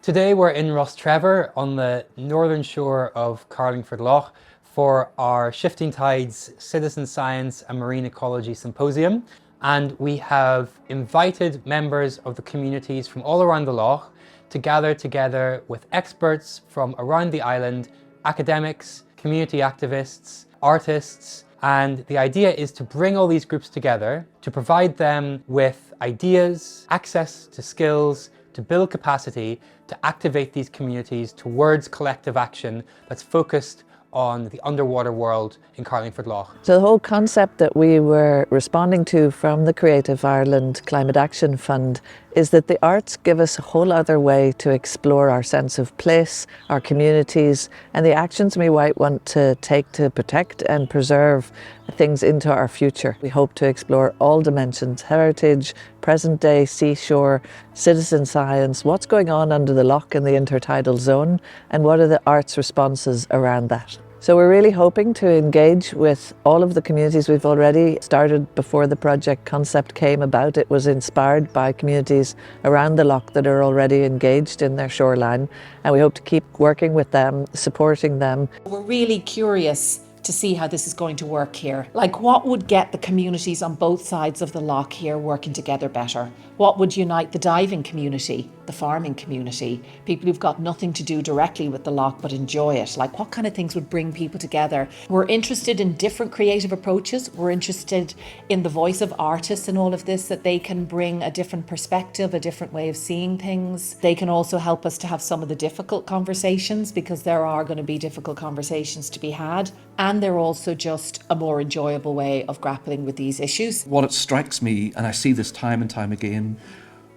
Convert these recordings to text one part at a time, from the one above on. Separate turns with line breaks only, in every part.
Today we're in Rostrevor on the northern shore of Carlingford Loch for our Shifting Tides Citizen Science and Marine Ecology Symposium, and we have invited members of the communities from all around the loch to gather together with experts from around the island, academics, community activists, artists, and the idea is to bring all these groups together to provide them with ideas, access to skills, to build capacity to activate these communities towards collective action that's focused on the underwater world in Carlingford Loch.
So the whole concept that we were responding to from the Creative Ireland Climate Action Fund is that the arts give us a whole other way to explore our sense of place, our communities, and the actions we might want to take to protect and preserve things into our future. We hope to explore all dimensions: heritage, present day, seashore, citizen science, what's going on under the loch in the intertidal zone, and what are the arts responses around that. So we're really hoping to engage with all of the communities. We've already started before the project concept came about. It was inspired by communities around the loch that are already engaged in their shoreline, and we hope to keep working with them, supporting them.
We're really curious to see how this is going to work here. Like, what would get the communities on both sides of the loch here working together better? What would unite the diving community, the farming community, people who've got nothing to do directly with the loch but enjoy it? Like, what kind of things would bring people together? We're interested in different creative approaches. We're interested in the voice of artists in all of this, that they can bring a different perspective, a different way of seeing things. They can also help us to have some of the difficult conversations, because there are going to be difficult conversations to be had. And they're also just a more enjoyable way of grappling with these issues.
What it strikes me, and I see this time and time again,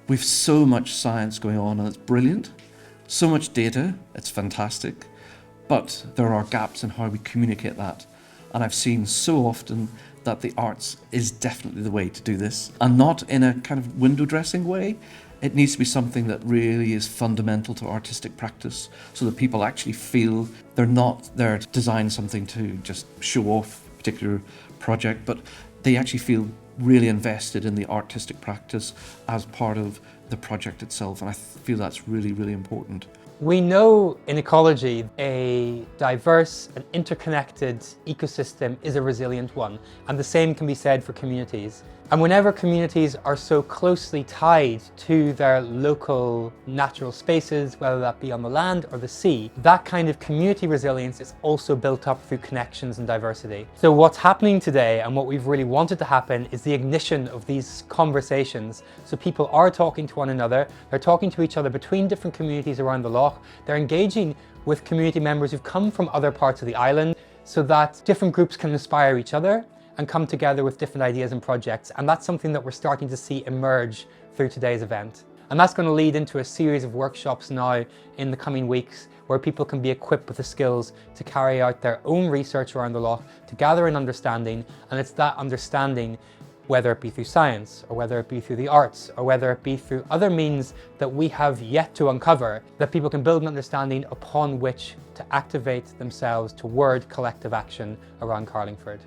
we've so much science going on and it's brilliant, so much data, it's fantastic, but there are gaps in how we communicate that. And I've seen so often that the arts is definitely the way to do this, and not in a kind of window dressing way. It needs to be something that really is fundamental to artistic practice, so that people actually feel they're not there to design something to just show off a particular project, but they actually feel really invested in the artistic practice as part of the project itself. And I feel that's really, really important.
We know in ecology, a diverse and interconnected ecosystem is a resilient one, and the same can be said for communities. And whenever communities are so closely tied to their local natural spaces, whether that be on the land or the sea, that kind of community resilience is also built up through connections and diversity. So what's happening today, and what we've really wanted to happen, is the ignition of these conversations. So people are talking to one another, they're talking to each other between different communities around the loch, they're engaging with community members who've come from other parts of the island, so that different groups can inspire each other and come together with different ideas and projects. And that's something that we're starting to see emerge through today's event. And that's going to lead into a series of workshops now in the coming weeks, where people can be equipped with the skills to carry out their own research around the loch, to gather an understanding. And it's that understanding, whether it be through science, or whether it be through the arts, or whether it be through other means that we have yet to uncover, that people can build an understanding upon which to activate themselves toward collective action around Carlingford.